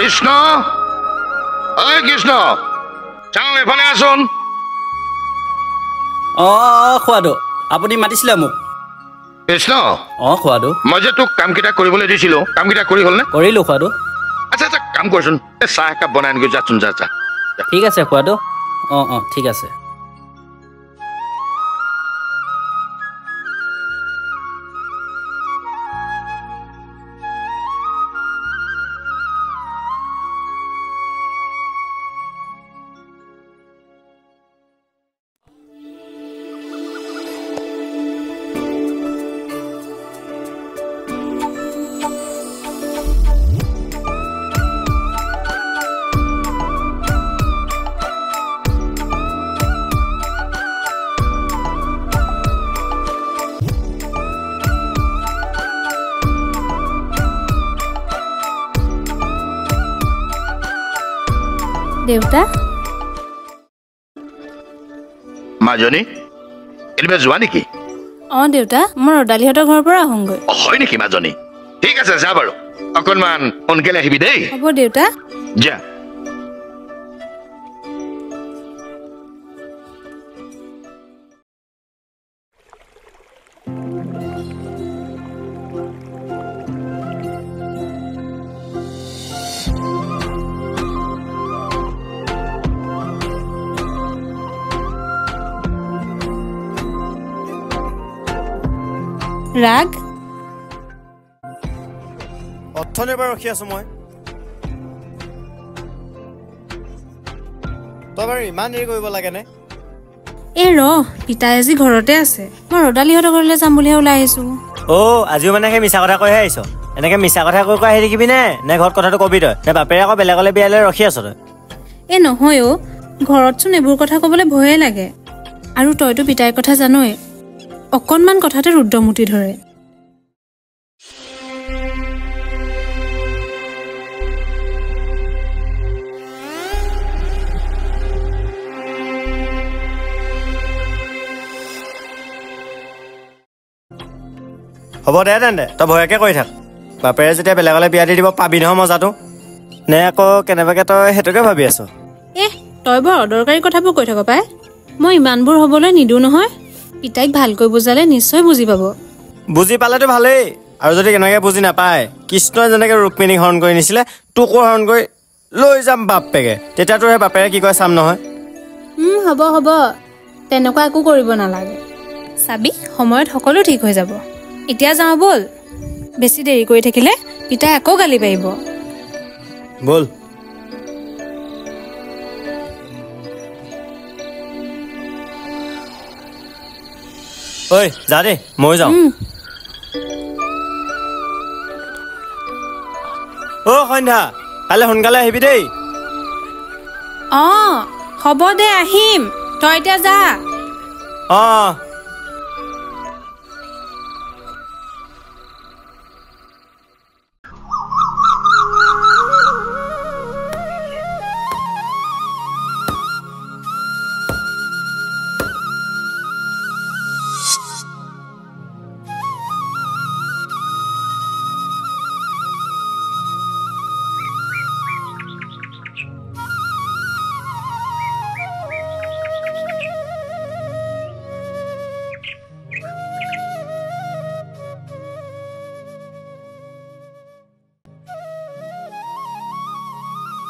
কৃষ্ণ ঐ কৃষ্ণ চাওঁ এফালে আছোন খোৱাদো আপুনি মাতিছিলে মোক কৃষ্ণ খোৱাদো মই যে তোক কামকেইটা কৰিবলৈ দিছিলো কামকেইটা কৰি হ'লনে কৰিলোঁ খোৱাদো আচ্ছা আচ্ছা কাম কৰচোন চাহ একাপ বনাই আনগৈ যাচোন যা যা ঠিক আছে খোৱাদো ঠিক আছে দেউতা মাজনী এনিবা যোৱা নেকি দেউতা মই ৰদালিহঁতৰ ঘৰৰ পৰা আহোঁগৈ হয় নেকি মাজনী ঠিক আছে যা বাৰু অকণমান সোনকালে আহিবি দেই হ'ব দেউতা যা ৰাগ অথনিৰ পৰা ৰখি আছো মই তই বাৰু ইমান দেৰি কৰিব লাগেনে পিতাই আজি ঘৰতে আছে মই ৰদালিহঁতৰ ঘৰলৈ যাম বুলিহে ওলাই আহিছো আজিও মানে সেই মিছা কথা কৈহে আহিছ এনেকে মিছা কথা কৈ আহি থাকিবি নে ঘৰত কথাটো কবি তই নে বাপেৰে আকৌ বেলেগলৈ বিয়ালৈ ৰখি আছ তই নহয় ঘৰতচোন এইবোৰ কথা ক'বলৈ ভয়ে লাগে আৰু তইতো পিতাইৰ কথা জানই অকণমান কথাতে ৰুদ্ৰমূৰ্তি ধৰে হ'ব দে তেন্তে তই ভয়কে কৰি থাক বাপেৰে যেতিয়া বেলেগলৈ বিয়া দি দিব পাবি নহয় মজাটো নে আকৌ কেনেবাকে তই সেইটোকে ভাবি আছ তই বৰ অদৰকাৰী কথাবোৰ কৈ থাক পাই মই ইমানবোৰ হ'বলৈ নিদিওঁ নহয় পিতাইক ভালকৈ বুজালে নিশ্চয় বুজি পাব বুজি পালেতো ভালেই আৰু যদি কেনেবাকে বুজি নাপায় কৃষ্ণই যেনেকে ৰুক্মিণীক হৰণ কৰি নিছিলে তোকো হৰণ কৰি লৈ যাম বাপেকে তেতিয়া তোৰ বাপেৰে কি কয় চাম নহয় হ'ব তেনেকুৱা একো কৰিব নালাগে চাবি সময়ত সকলো ঠিক হৈ যাব এতিয়া যাওঁ ব'ল বেছি দেৰি কৰি থাকিলে পিতাই আকৌ গালি পাৰিব ব'ল ঐ যা দেই ময়ো যাওঁ সন্ধ্যা কাইলৈ সোনকালে আহিবি দেই হ'ব দে আহিম তই এতিয়া যা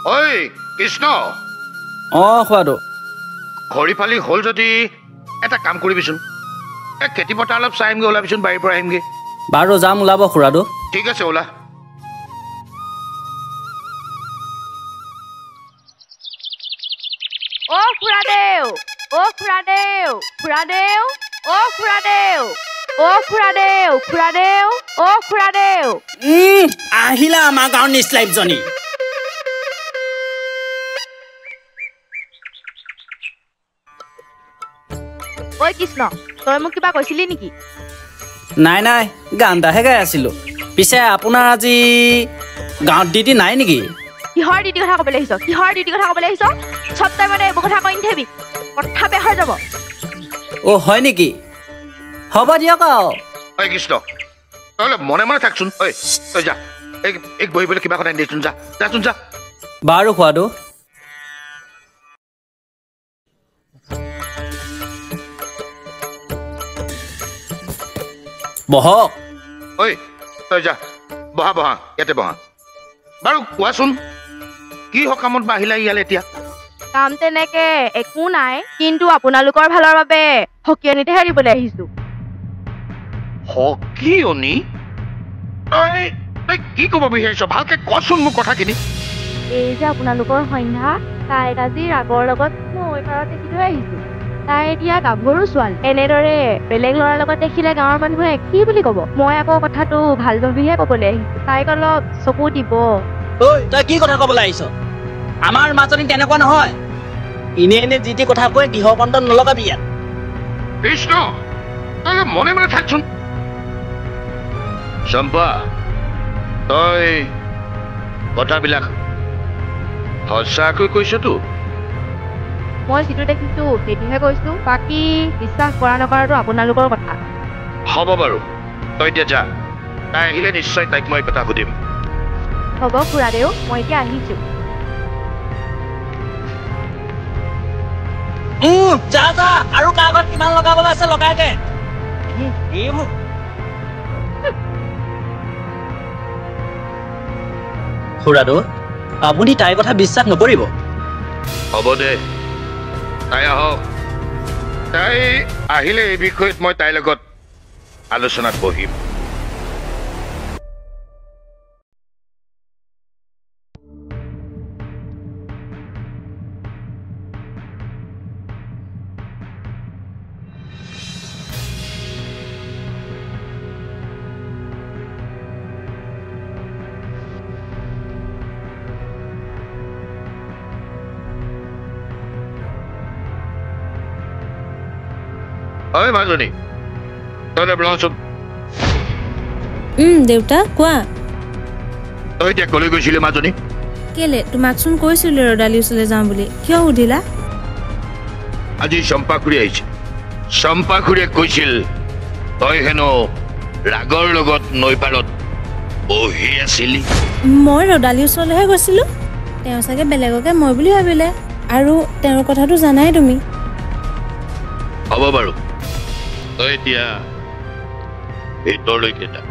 ঐ কৃষ্ণ খোৱাদো ঘড়ী ফালি হ'ল যদি এটা কাম কৰিবিচোন খেতি পথাৰ অলপ চাই আহিমগৈ ওলাবিচোন বাৰীৰ পৰা আহিমগৈ বাৰু যাম ওলাব খুৰাদো ঠিক আছে ওলা আহিলা আমাৰ গাঁৱৰ নিশ্লাইপজনী ঐ কৃষ্ণ তই মোক কিবা কৈছিলি নেকি নাই গান এটাহে গাই আছিলো পিছে আপোনাৰ আজি গাঁৱত ডিউটি নাই নেকি কিহৰ ডিউটি কথা ক'বলৈ আহিছ চব তই মানে এইবোৰ কথা কৈ নাথাকিবি কথা বেয়া হৈ যাব হয় নেকি হ'ব দিয়ক ঐ কৃষ্ণ তই অলপ মনে থাকচোন ঐ তই যা এই বহিবলৈ কিবা কথা দেচোন যাচোন যা বাৰু খুৰাটো বহক ঐ তই যা বহা বহা ইয়াতে বহা বাৰু কোৱাচোন কি সকামত বা আহিলা ইয়ালে এতিয়া কাম তেনেকে একো নাই কিন্তু আপোনালোকৰ ভালৰ বাবে সকিয়নিতেহে দিবলৈ আহিছো সকিয়নি তই তই কি ক'ব বিচাৰিছ ভালকে কচোন মোক কথাখিনি এই যে আপোনালোকৰ সন্ধ্যা তাইক আজি ৰাগৰ লগত নৈ পাৰত দেখি থৈ আহিছো তাই এতিয়া গাভৰু ছোৱালী এনেদৰে বেলেগ ল'ৰাৰ লগত দেখিলে গাঁৱৰ মানুহে কি বুলি ক'ব মই আকৌ কথাটো ভাল ভাবিহে ক'বলৈ আহিছো তাইক অলপ চকু দিব ঐ তই কি কথা ক'বলৈ আহিছ আমাৰ মাজনী তেনেকুৱা নহয় এনে যি টি কথা কৈ দিহ কণ্টন নলগাবি ইয়াত কৃষ্ণ তই মনে মনে থাকচোন চম্পা তই কথাবিলাক সঁচাকৈ কৈছতো মই যিটো দেখিছো সেইটোহে কৈছো বাকী বিশ্বাস কৰা নকৰাটো আপোনালোকৰ কথা হ'ব বাৰু তই এতিয়া যা তাই আহিলে নিশ্চয় তাইক মই কথা সুধিম হ'ব খুৰাদেউ মই এতিয়া আহিছো যা যা আৰু কাৰ আগত কিমান লগাবলৈ আছে লগাই দে এইবোৰ খুৰাটো আপুনি তাইৰ কথা বিশ্বাস নকৰিব হ'ব দে তাই আহক তাই আহিলে এই বিষয়ত মই তাইৰ লগত আলোচনাত বহিম ঐ মাজনী তই ৰচোন দেউতা কোৱা তই এতিয়া কলৈ গৈছিলি মাজনী কেলে তোমাকচোন কৈছিলো ৰদালি ওচৰলৈ যাওঁ বুলি কিয় সুধিলা আজি চম্পাখুৰী আহিছে চম্পাখুৰীয়ে কৈছিল তই হেনো ৰাগৰ লগত নৈপাৰত বহি আছিলি মই ৰদালি ওচৰলৈহে গৈছিলো তেওঁ চাগে বেলেগকে মই বুলি ভাবিলে আৰু তেওঁৰ কথাটো জানাই তুমি হ'ব বাৰু তই এতিয়া ভিতৰলৈকে যা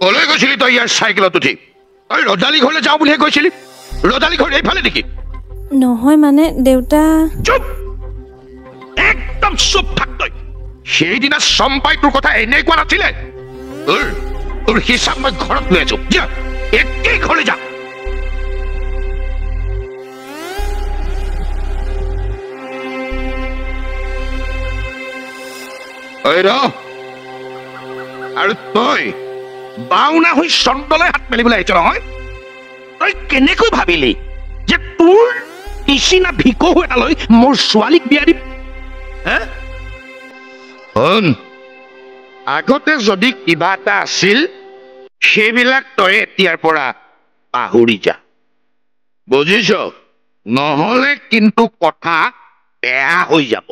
কলৈ গৈছিলি তই ইয়াৰ চাইকেলত উঠি তই ৰদালি ঘৰলৈ যাওঁ বুলিহে কৈছিলি ৰদালি ঘৰ এইফালে নেকি নহয় মানে দেউতা চুপ একদম চুপ থাক তই সেইদিনা চম্পাই তোৰ কথা এনেই কোৱা নাছিলে তোৰ হিচাপ মই ঘৰত লৈ আছো যা একেই ঘৰলৈ যা আৰু তই বাওনা হৈ চন্দলৈ হাত মেলিবলৈ আহিছ নহয় তই কেনেকৈ ভাবিলি যে তোৰ নিচিনা ভিকহু এটালৈ মোৰ ছোৱালীক বিয়া দিম আগতে যদি কিবা এটা আছিল সেইবিলাক তই এতিয়াৰ পৰা পাহৰি যা বুজিছ নহলে কিন্তু কথা বেয়া হৈ যাব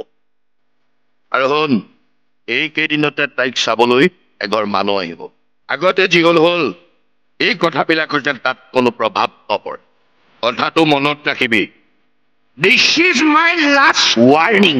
আৰু শুন এইকেইদিনতে তাইক চাবলৈ এঘৰ মানুহ আহিব আগতে যি হল এই কথাবিলাকৰ যেন তাত কোনো প্ৰভাৱ নপৰে কথাটো মনত ৰাখিবি this is my last warning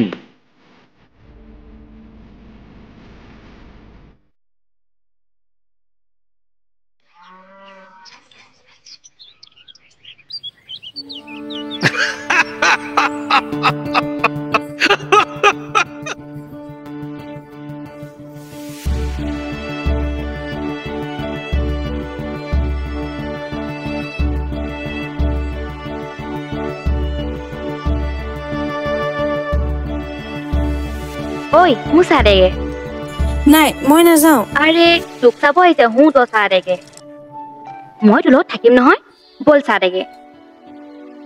ঐ মোৰ চাহ দেগে নাই মই নাযাওঁ আৰে তোক চাব আহিছে তই চাহ দেগে মই তোৰ লগত থাকিম নহয় ব'ল চাহ দেগে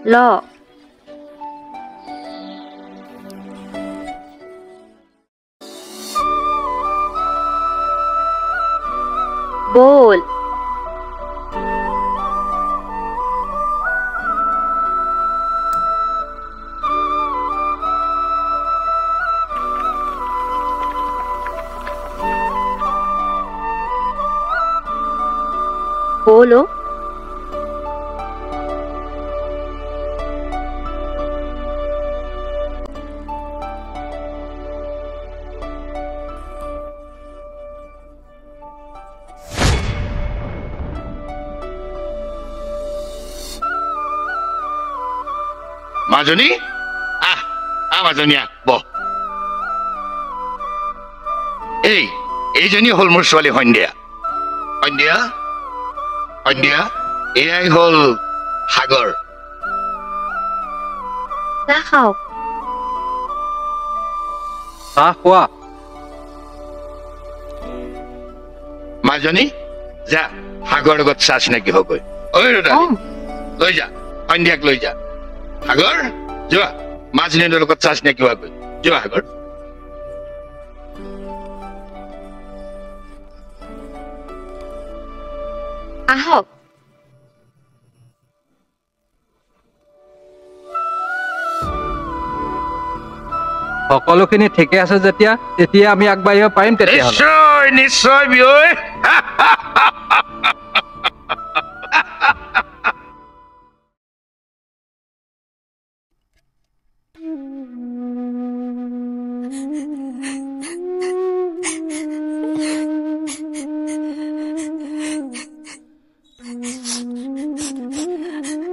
ল ব'ল ব'লো মাজনী মাজনী বহ এইজনী হ'ল মোৰ ছোৱালী সন্ধ্যা সন্ধ্যা সন্ধ্যা এয়াই হ'ল সাগৰ চাহ খাওক চাহ খোৱা মাজনী যা সাগৰ লগত চাহ চিনাকি হগৈ ঐ ৰদা লৈ যা সন্ধ্যাক লৈ যা সাগৰ যোৱা মাজনীৰ লগত চাহ চিনাকি হোৱাগৈ যোৱা সাগৰ আহক সকলোখিনি ঠিকে আছে যেতিয়া তেতিয়া আমি আগবাঢ়িব পাৰিম তেতিয়াহ'লে নিশ্চয় নিশ্চয় বিয়ৈ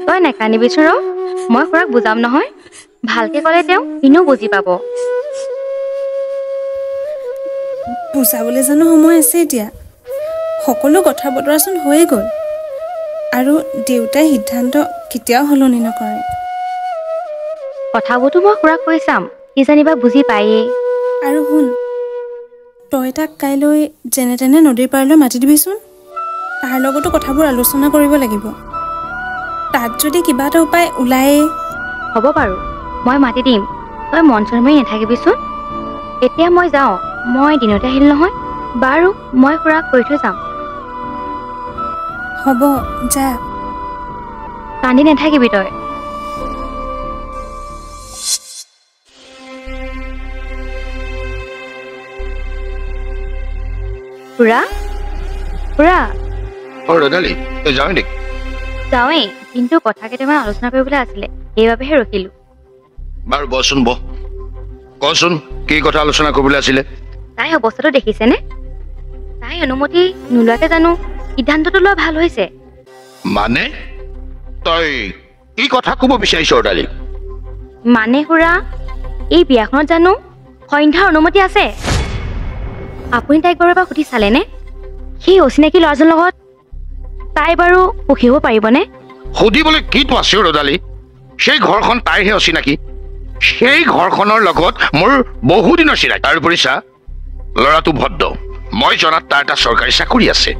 তই নেকানিবিচোন ৰ মই খুৰাক বুজাম নহয় ভালকে ক'লে তেওঁ ইনো বুজি পাব বুজাবলৈ জানো সময় আছে এতিয়া সকলো কথা বতৰাচোন হৈয়ে গ'ল আৰু দেউতাই সিদ্ধান্ত কেতিয়াও সলনি নকৰে কথাবোৰতো মই খুৰাক কৈ চাম কি জানিবা বুজি পায়েই আৰু শুন তই তাক কাইলৈ যেনে তেনে নদীৰ পাৰলৈ মাতি দিবিচোন তাৰ লগতো কথাবোৰ আলোচনা কৰিব লাগিব তাত যদি কিবা এটা উপায় ওলায়ে হ'ব বাৰু মই মাতি দিম তই মন চন মাৰি নাথাকিবিচোন এতিয়া মই যাওঁ মই দিনতে আহিল নহয় বাৰু মই খুৰাক কৈ থৈ যাম হ'ব যা কান্দি নাথাকিবি তই খুৰা খুৰা ৰদালি তই যাওঁ নেকি যাওঁৱেই কিন্তু কথা কেইটামান আলোচনা কৰিবলৈ আছিলে সেইবাবেহে ৰখিলো বাৰু বচোন বহ কচোন কি কথা আলোচনা কৰিবলৈ আছিলে তাই অৱস্থাটো দেখিছেনে তাই অনুমতি নোলোৱাকে জানো সিদ্ধান্তটো লোৱা ভাল হৈছে মানে তই কি কথা ক'ব বিচাৰিছ ৰদালি মানে খুৰা এই বিয়াখনত জানো সন্ধ্যাৰ অনুমতি আছে আপুনি তাইক বাৰু এবাৰ সুধি চালেনে সেই অচিনাকি ল'ৰাজনৰ লগত তাই বাৰু সুখী হ'ব পাৰিবনে সুধিবলৈ কিটো আছে ৰদালি সেই ঘৰখন তাইৰহে অচিনাকি সেই ঘৰখনৰ লগত মোৰ বহুদিনৰ চিনাকি তাৰোপৰি চা ল'ৰাটো ভদ্ৰ মই জনাত তাৰ এটা চৰকাৰী চাকৰি আছে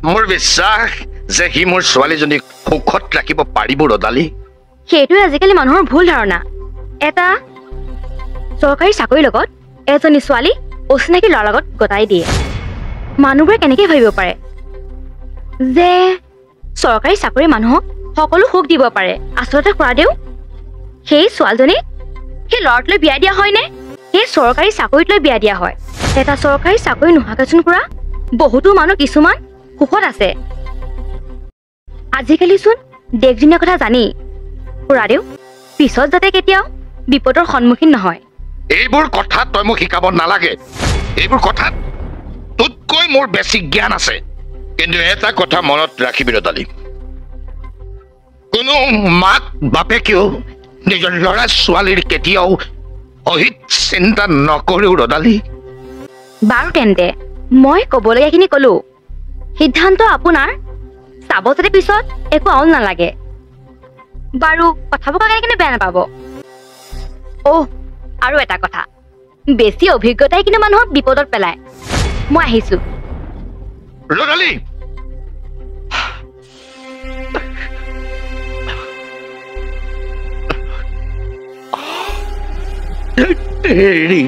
মোৰ বিশ্বাস যে সি মোৰ ছোৱালীজনীক সুখত ৰাখিব পাৰিব ৰদালি সেইটোৱে আজিকালি মানুহৰ ভুল ধাৰণা এটা চৰকাৰী চাকৰিৰ লগত এজনী ছোৱালী অচিনাকি ল'ৰাৰ লগত গতাই দিয়ে মানুহবোৰে কেনেকৈ ভাবিব পাৰে যে চৰকাৰী চাকৰি মানুহক সকলো সুখ দিব পাৰে আচলতে খুৰাদেউ সেই ছোৱালীজনী সেই ল'ৰাটোলৈ বিয়া দিয়া হয়নে সেই চৰকাৰী চাকৰিত লৈ বিয়া দিয়া হয় এটা চৰকাৰী চাকৰি নোহোৱাকেচোন খুৰা বহুতো মানুহ কিছুমান সুখত আছে আজিকালি চোন দেশজনীয়া কথা জানি খুৰাদেউ পিছত যাতে কেতিয়াও বিপদৰ সন্মুখীন নহয় এইবোৰ কথা তই মোক শিকাব নালাগে এইবোৰ কথাত তোতকৈ মোৰ বেছি জ্ঞান আছে কিন্তু এটা কথা মনত ৰাখিবি ৰদালি কোনো মাক বাপেকেও নিজৰ ল'ৰা ছোৱালীৰ কেতিয়াও অহিত চিন্তা নকৰেও ৰদালি বাৰু তেন্তে মই ক'বলগীয়াখিনি ক'লো সিদ্ধান্ত আপোনাৰ চাব যাতে পিছত একো আউল নালাগে বাৰু কথাবোৰ কেনে বেয়া নাপাব আৰু এটা কথা বেছি অভিজ্ঞতাই কিন্তু মানুহক বিপদত পেলায় মই আহিছো ৰদালি হেৰি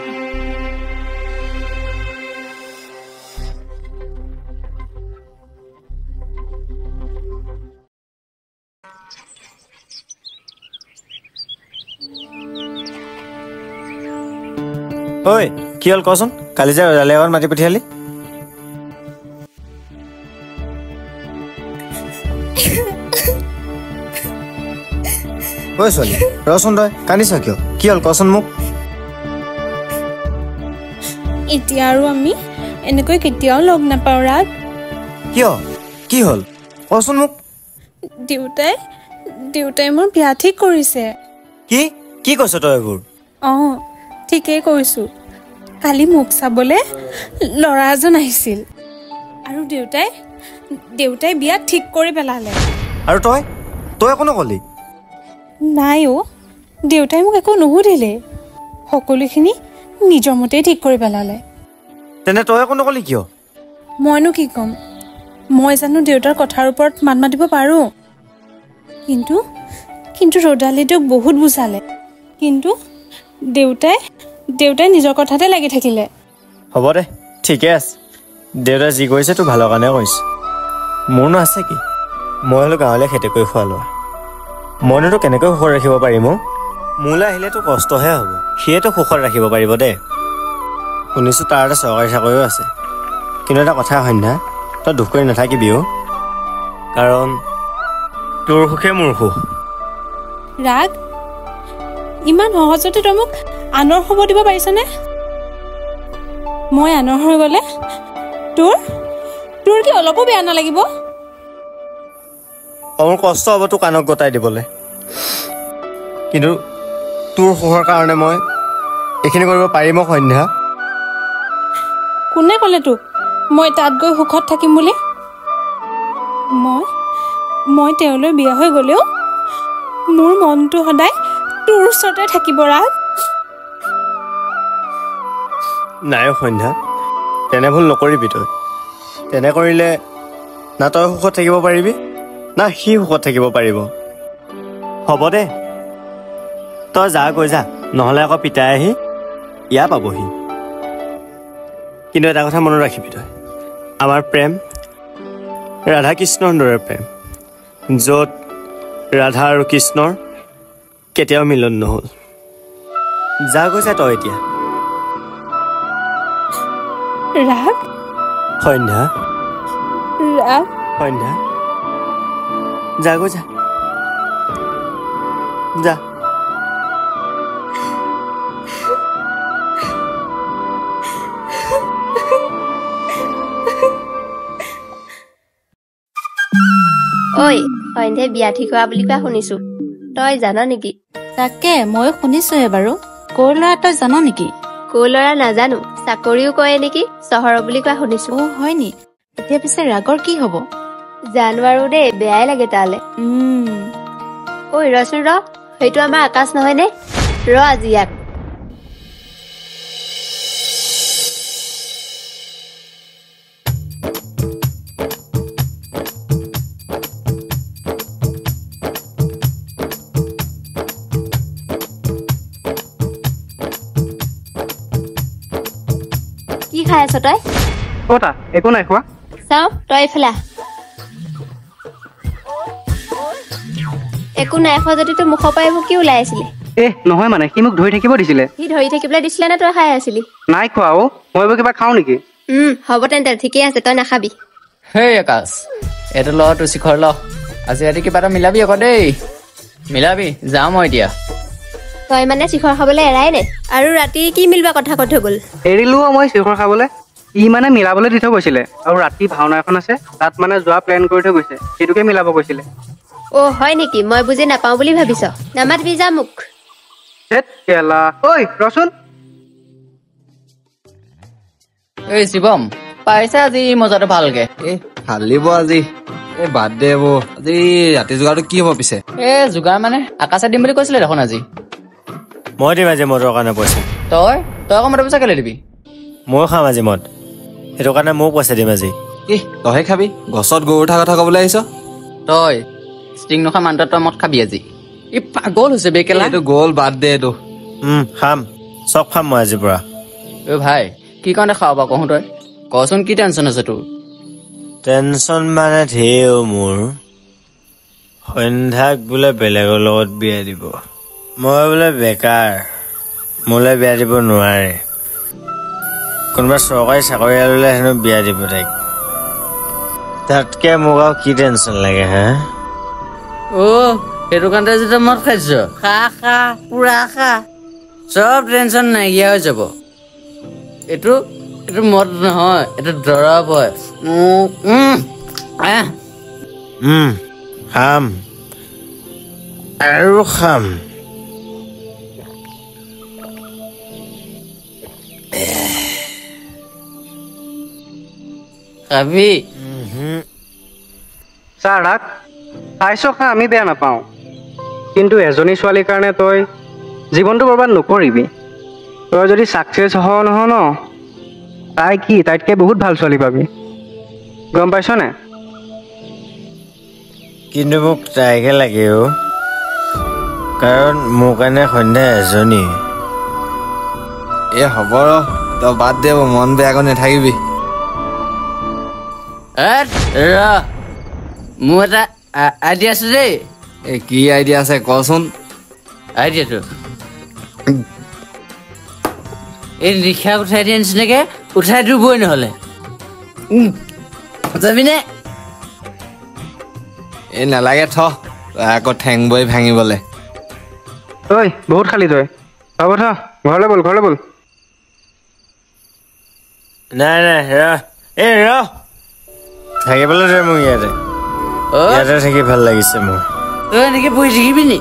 ঐ কি হ'ল কচোন কালি যে ৰজালি আগত মাতি পঠিয়ালি ঐ ছোৱালী ৰচোন তই কান্দিছ কিয় কি হ'ল কচোন মোক এতিয়া আৰু আমি এনেকৈ কেতিয়াও লগ নাপাওঁ ৰাগ কিয় কি হ'ল কচোন মোক দেউতাই মোৰ বিয়া ঠিক কৰিছে কি কি কৈছ তই এইবোৰ অঁ ঠিকেই কৈছোঁ কালি মোক চাবলৈ ল'ৰা এজন আহিছিল আৰু দেউতাই বিয়া ঠিক কৰি পেলালে আৰু তই একো নকলি নাই অ' দেউতাই মোক একো নুসুধিলে সকলোখিনি নিজৰ মতেই ঠিক কৰি পেলালে তেনে তই একো নকলি কিয় মইনো কি ক'ম মই জানো দেউতাৰ কথাৰ ওপৰত মাত মাতিব পাৰোঁ কিন্তু ৰদালিটোক বহুত বুজালে কিন্তু দেউতাই নিজৰ কথাতে লাগি থাকিলে হ'ব দে ঠিকে আছে দেউতাই যি কৰিছে তোৰ ভালৰ কাৰণে কৰিছে মোৰনো আছে কি মই হ'লো গাঁৱলৈ খেতি কৰি খোৱা লোৱা মইনোতো কেনেকৈ সুখত ৰাখিব পাৰিম মোলৈ আহিলেতো কষ্টহে হ'ব সিয়েতো সুখত ৰাখিব পাৰিব দে শুনিছোঁ তাৰ এটা চৰকাৰী চাকৰিও আছে কিন্তু এটা কথা সন্ধ্যা তই দুখ কৰি নাথাকিবি কাৰণ তোৰ সুখে মোৰ সুখ ৰাগ ইমান সহজতে তই মোক আনৰ হ'ব দিব পাৰিছনে মই আনৰ হৈ গ'লে তোৰ কি অলপো বেয়া নালাগিব মোৰ কষ্ট হ'ব তোৰ কাণক গতাই দিবলৈ কিন্তু তোৰ সুখৰ কাৰণে মই এইখিনি কৰিব পাৰিম সন্ধ্যা কোনে ক'লে তোক মই তাত গৈ সুখত থাকিম বুলি মই তেওঁলৈ বিয়া হৈ গ'লেও মোৰ মনটো সদায় তোৰ ওচৰতে থাকিব ৰাগ নাই সন্ধ্যা তেনে ভুল নকৰিবি তই তেনে কৰিলে না তই সুখত থাকিব পাৰিবি না সি সুখত থাকিব পাৰিব হ'ব দে তই যা গৈ যা নহ'লে আকৌ পিতাই আহি ইয়াৰ পাবহি কিন্তু এটা কথা মনত ৰাখিবি তই আমাৰ প্ৰেম ৰাধা কৃষ্ণৰ দৰে প্ৰেম য'ত ৰাধা আৰু কৃষ্ণৰ কেতিয়াও মিলন নহ'ল যা গৈ যা তই এতিয়া ৰাগ সন্ধ্যা যা গৈ যা যা ঐ সন্ধ্যাই বিয়া ঠিক হোৱা বুলি কোৱা শুনিছো তই জান নেকি তাকে ময়ো শুনিছোহে বাৰু ক'ৰ ল'ৰা তই জান নেকি ক'ৰ ল'ৰা নাজানো চাকৰিও কৰে নেকি চহৰৰ বুলি কোৱা শুনিছো অ হয় নি এতিয়া পিছে ৰাগৰ কি হ'ব জানো আৰু দেই বেয়াই লাগে তালে ঐ ৰচোন সেইটো আমাৰ আকাশ নহয়নে আজি ইয়াত কি খাই আছ তই ক'তা একো নাই খোৱা চাওঁ তই এইফালে একো নাই খোৱা যদি তোৰ মুখৰ পৰা এইবোৰ কি ওলাই আছিলে নহয় মানে সি মোক ধৰি থাকিব দিছিলে সি ধৰি থাকিবলৈ দিছিলে নে তই খাই আছিলি নাই খোৱা মই এইবোৰ কিবা খাওঁ নেকি হ'ব তেন্তে ঠিকেই আছে তই নাখাবি হেই আকাশ এইটো ল তোৰ শিখৰ ল আজি ৰাতি কিবা এটা মিলাবি আকৌ দেই মিলাবি যাওঁ মই এতিয়া তই মানে শিখৰ খাবলৈ এৰাই নে আৰু ৰাতি কি মিলবা কথা কৈ থৈ গ'ল এৰিলো মই শিখৰ খাবলৈ ই মানে মিলাবলৈ দি থৈ গৈছিলে আৰু ৰাতি ভাওনা এখন আছে তাত মানে যোৱা প্লেন কৰি থৈ গৈছে সেইটোকে মিলাব কৈছিলে হয় নেকি মই বুজি নাপাওঁ বুলি ভাবিছ নামাতিবি যা মোক ঐ ৰচোন এই শিৱম পাইছা আজি মজাটো ভালকে ফালিব আজি বাদ দে আজি ৰাতি যোগাৰটো কি হ'ব পিছে যোগাৰ মানে আকাশে দিম বুলি কৈছিলে দেখোন আজি মই দিম আজি মদৰ কাৰণে পইচা তই তই আকৌ মদৰ পইচা কেলে দিবি ময়ো খাম আজি মদ সেইটো কাৰণে ময়ো পইচা দিম আজি কি তহে খাবি গছত গৰু উঠা কথা ক'বলৈ আহিছ তই ষ্টিং নোখোৱা মানুহটোৱে তই মদ খাবি আজি ই পাগল হৈছে বেকেলা এইটো গ'ল বাদ দে এইটো খাম চব খাম মই আজিৰ পৰা ঐ ভাই কি কাৰণে খাৱ বাৰু কওঁ তই কচোন কি টেনশ্যন আছে তোৰ টেনশ্যন মানে ধেৰ মোৰ সন্ধ্যাক বোলে বেলেগৰ লগত বিয়া দিব মই বোলে বেকাৰ মোলৈ বিয়া দিব নোৱাৰে কোনোবা চৰকাৰী চাকৰিয়াললৈ হেনো বিয়া দিব তাইক তাতকৈ মোক আৰু কি টেনশ্যন লাগে হা সেইটো কাৰণতে যেতিয়া মদ খাইছ খা খা পুৰা খা চব টেনশ্যন নাইকিয়া হৈ যাব এইটো মদ নহয় এইটো দৰৱ হয় খাম আৰু খাম খাবি ছাৰ ৰাখ খাইছ খা আমি বেয়া নাপাওঁ কিন্তু এজনী ছোৱালীৰ কাৰণে তই জীৱনটো বৰবাদ নকৰিবি তই যদি ছাকচেছ নহয় ন তাই কি তাইতকৈ বহুত ভাল ছোৱালী পাবি গম পাইছ নে কিন্তু মোক তাইকে লাগে কাৰণ মোৰ কাৰণে সন্ধ্যা এজনী হ'ব ৰ তই বাদ দে মন বেয়াকৈ নাথাকিবি মোৰ এটা আইডিয়া আছে দেই কি আইডিয়া আছে কচোন আইডিয়াটো এই ৰিক্সা উঠাই দিয়া নিচিনাকে উঠাই দিবই নহ'লে যাবিনে এই নালাগে থ আকৌ ঠেং বৈ ভাঙিবলৈ ঐ বহুত খালি তই হ'ব থ ঘৰলৈ ব'ল নাই ৰ থাকিবলৈ দে মোক ইয়াতে থাকি ভাল লাগিছে মোৰ তই এনেকে বহি থাকিবি নি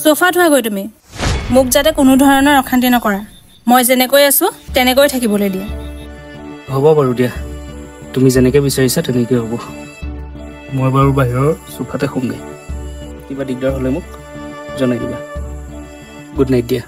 চোফাত হোৱাগৈ তুমি মোক যাতে কোনো ধৰণৰ অশান্তি নকৰা মই যেনেকৈ আছোঁ তেনেকৈ থাকিবলৈ দিয়া হ'ব বাৰু দিয়া তুমি যেনেকৈ বিচাৰিছা তেনেকৈ হ'ব মই বাৰু বাহিৰৰ চোফাতে শুমগৈ কিবা দিগদাৰ হ'লে মোক জনাই দিবা গুড নাইট দিয়া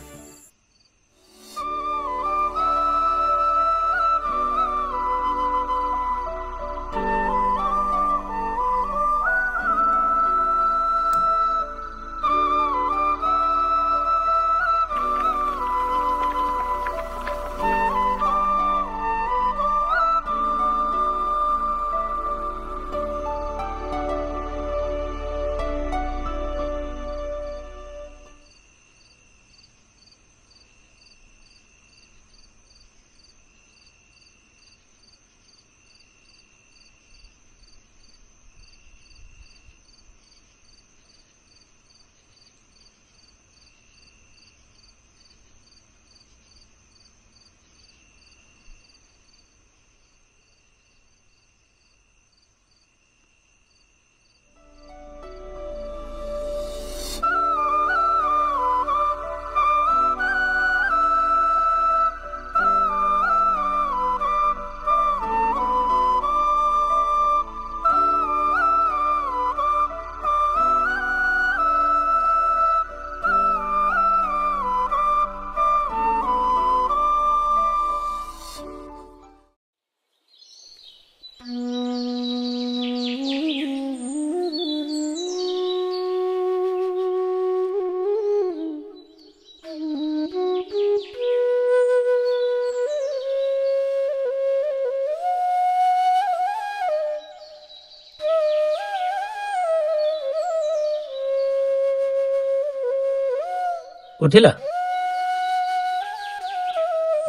উঠিলা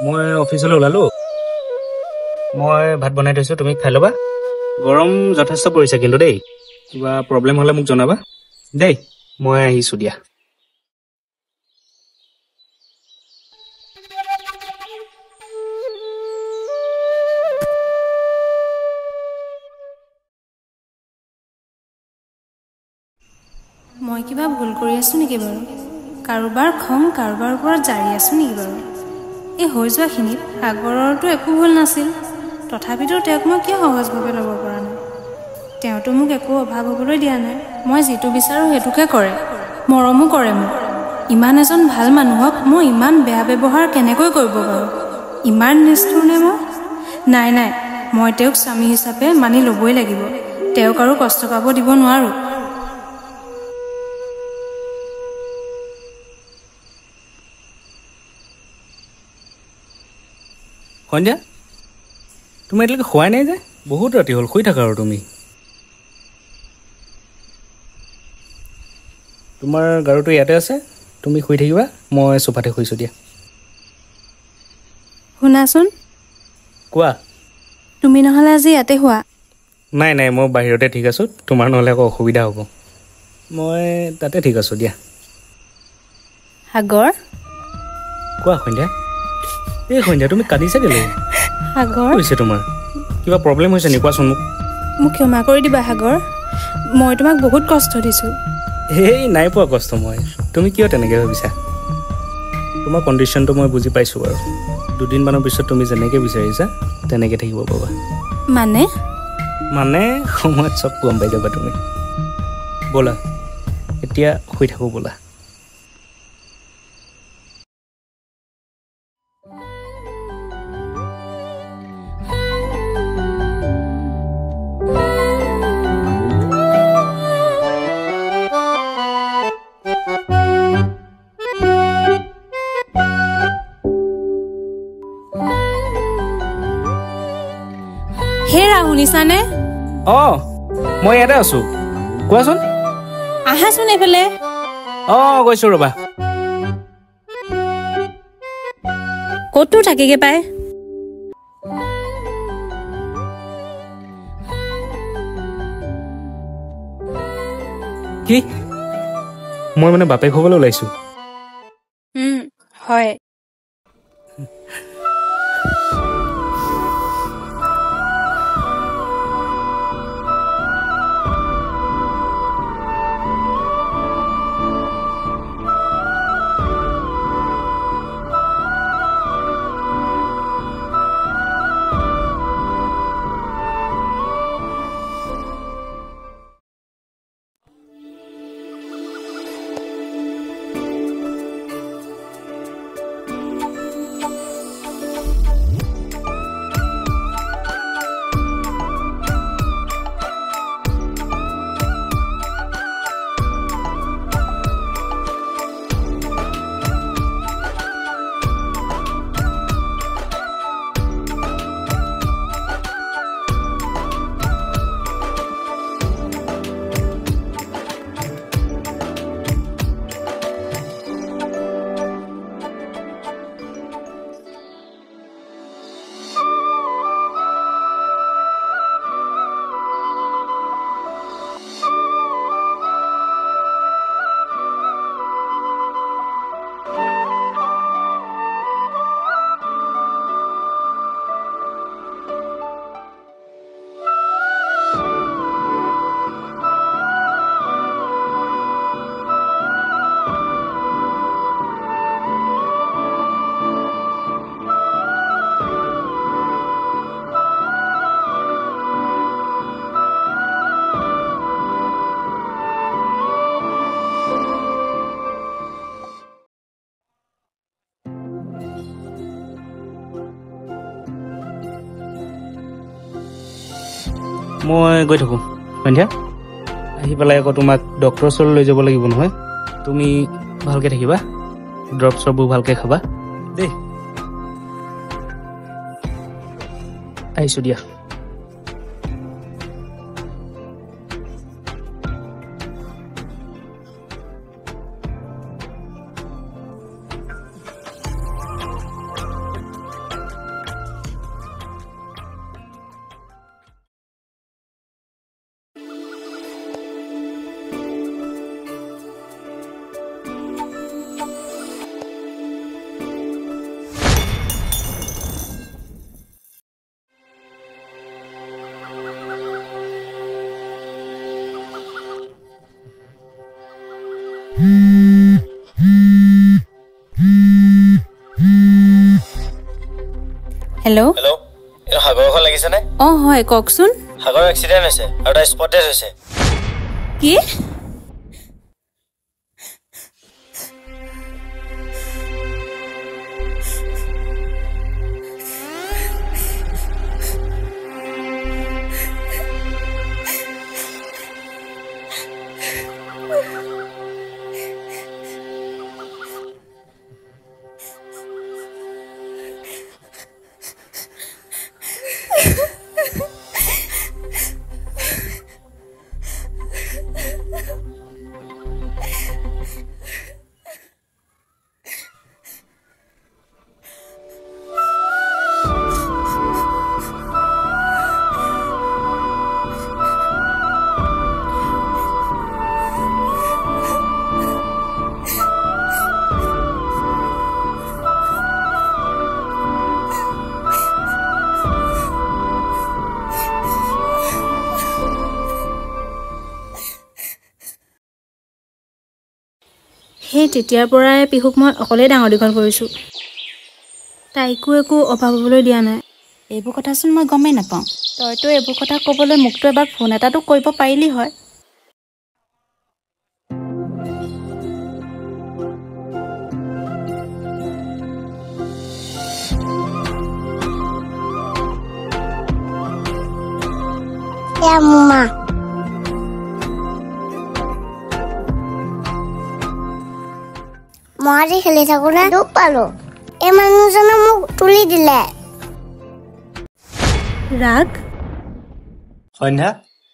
মই অফিচলৈ ওলালো মই ভাত বনাই থৈছোঁ তুমি খাই ল'বা গৰম যথেষ্ট পৰিছে কিন্তু দেই কিবা প্ৰব্লেম হ'লে মোক জনাবা দেই মই আহিছোঁ দিয়া মই কিবা ভুল কৰি আছোঁ নেকি বাৰু? কাৰোবাৰ খং কাৰোবাৰ ওপৰত জাৰি আছোঁ নেকি বাৰু? এই হৈ যোৱাখিনিত সাগৰৰতো একো ভুল নাছিল, তথাপিতো তেওঁক মই কিয় সহজভাৱে ল'ব পৰা নাই? তেওঁতো মোক একো অভাৱ হ'বলৈ দিয়া নাই। মই যিটো বিচাৰোঁ সেইটোকে কৰে, মৰমো কৰে মোক। ইমান এজন ভাল মানুহক মই ইমান বেয়া ব্যৱহাৰ কেনেকৈ কৰিব পাৰোঁ? ইমান নিষ্ঠুৰ নে মই? নাই নাই, মই তেওঁক স্বামী হিচাপে মানি ল'বই লাগিব। তেওঁক আৰু কষ্ট পাব দিব নোৱাৰোঁ। সন্ধ্যা, তুমি এতিয়ালৈকে খোৱাই নাই যে? বহুত ৰাতি হ'ল, শুই থাকা আৰু তুমি। তোমাৰ গাৰুটো ইয়াতে আছে, তুমি শুই থাকিবা, মই চোফাতে শুইছোঁ দিয়া। শুনাচোন, কোৱা। তুমি নহ'লে আজি ইয়াতে শুৱা। নাই নাই, মই বাহিৰতে ঠিক আছোঁ, তোমাৰ নহ'লে আকৌ অসুবিধা হ'ব। মই তাতে ঠিক আছোঁ দিয়া। সাগৰ, কোৱা সন্ধ্যা। এই সন্ধ্যা, তুমি কান্দিছা কেলৈ? সাগৰ, কি হৈছে তোমাৰ? কিবা প্ৰব্লেম হৈছে নেকি? কোৱাচোন মোক। মোক ক্ষমা কৰি দিবা সাগৰ, মই তোমাক বহুত কষ্ট দিছোঁ। এই নাই পোৱা কষ্ট মই। তুমি কিয় তেনেকৈ ভাবিছা? তোমাৰ কণ্ডিশ্যনটো মই বুজি পাইছোঁ বাৰু। দুদিনমানৰ পিছত তুমি যেনেকৈ বিচাৰিছা তেনেকৈ থাকিব পাবা। মানে সময়ত চব গম পাই যাবা তুমি। ব'লা এতিয়া শুই থাকোঁ ব'লা। হেৰা, শুনিছানে? অঁ, মই ইয়াতে আছোঁ, কোৱাচোন। আহাচোন এইফালে। অঁ, গৈছোঁ ৰ'বা। ক'তো থাকিগে পাই। কি? মই মানে বাপেক হ'বলৈ ওলাইছোঁ? হয়। মই গৈ থাকোঁ সন্ধ্যা। আহি পেলাই আকৌ তোমাক ডক্টৰৰ ওচৰলৈ লৈ যাব লাগিব নহয়। তুমি ভালকৈ থাকিবা, ড্ৰপ চ্ৰপবোৰ ভালকৈ খাবা দেই। আহিছোঁ দিয়া। হেল্ল' হেল্ল' এই সাগৰৰ ঘৰ লাগিছেনে? অঁ হয় কওকচোন। সাগৰৰ এক্সিডেণ্ট হৈছে আৰু তাৰ স্পট ডেথ হৈছে। কি? সেই তেতিয়াৰ পৰাই পিহুক মই অকলেই ডাঙৰ দীঘল কৰিছোঁ। তাইকো একো অভাৱ হ'বলৈ দিয়া নাই। এইবোৰ কথাচোন মই গমেই নাপাওঁ। তইতো এইবোৰ কথা ক'বলৈ মোকতো এবাৰ ফোন এটাতো কৰিব পাৰিলি হয়। মা মই আজি খেলি থাকোঁতে দুখ পালোঁ। এই মানুহজনে মোক তুলি দিলে। ৰাগ সন্ধ্যা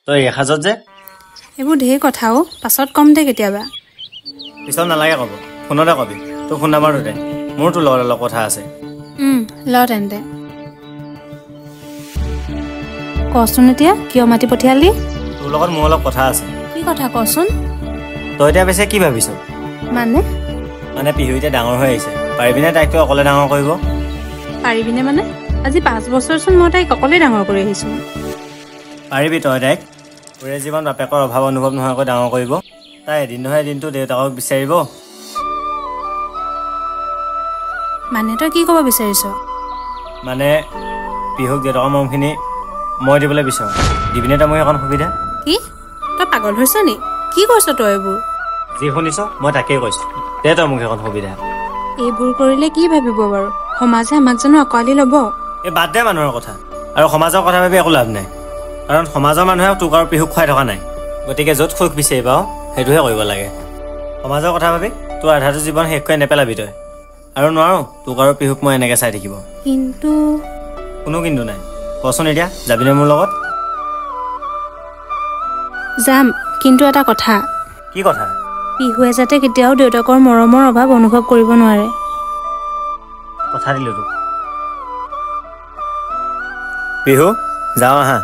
তই এসাজত যে এইবোৰ ঢেৰ কথাও পাছত কম দে কেতিয়াবা। পিছত নালাগে ক'ব, ফোনতে কবি। তোৰ ফোন নাম্বাৰটো দে, মোৰ তোৰ লগত অলপ কথা আছে। ল তেন্তে কচোন এতিয়া কিয় মাতি পঠিয়ালি? তোৰ লগত মোৰ অলপ কথা আছে। কি কথা কচোন? তই এতিয়া পিছে কি ভাবিছ? মানে পিহু এতিয়া ডাঙৰ হৈ আহিছে, পাৰিবিনে তাইকতো অকলে ডাঙৰ কৰিব? পাৰিবিনে মানে আজি 5 বছৰচোন মই তাইক অকলেই ডাঙৰ কৰি আহিছোঁ। পাৰিবি তই তাইক? তোৰে জীৱন বাপেকৰ অভাৱ অনুভৱ নোহোৱাকৈ ডাঙৰ কৰিব। তাই এদিন নহয় এদিনটো দেউতাকক বিচাৰিব। মানে তই কি ক'ব বিচাৰিছ? মানে পিহুক দেউতাকৰ মৰমখিনি মই দিবলৈ বিচাৰোঁ। দিবিনে তই মোক এখন সুবিধা? কি তই পাগল হৈছ নি? কি কৈছ তই এইবোৰ? যি শুনিছ মই তাকেই কৈছোঁ, দে তই মোক এখন সুবিধা। এইবোৰ কৰিলে কি ভাবিব বাৰু? সমাজে আমাক জানো আঁকোৱালি ল'ব? এই বাদ দে মানুহৰ কথা, আৰু সমাজৰ কথা ভাবি একো লাভ নাই। কাৰণ সমাজৰ মানুহে তোক আৰু পিহুক খুৱাই থকা নাই। গতিকে য'ত সুখ বিচাৰি পাওঁ সেইটোহে কৰিব লাগে। সমাজৰ কথা ভাবি তোৰ আধাটো জীৱন শেষ কৰি নেপেলাবি তই। আৰু নোৱাৰো তোক আৰু পিহুক মই এনেকৈ চাই থাকিব। কিন্তু কোনো কিন্তু নাই। কচোন এতিয়া যাবিনে মোৰ লগত? যাম, কিন্তু এটা কথা। কি কথা? পিহুৱে যাতে কেতিয়াও দেউতাকৰ মৰমৰ অভাৱ অনুভৱ কৰিব নোৱাৰে। কথা দিলোঁ তোক। পিহু যাওঁ আহা।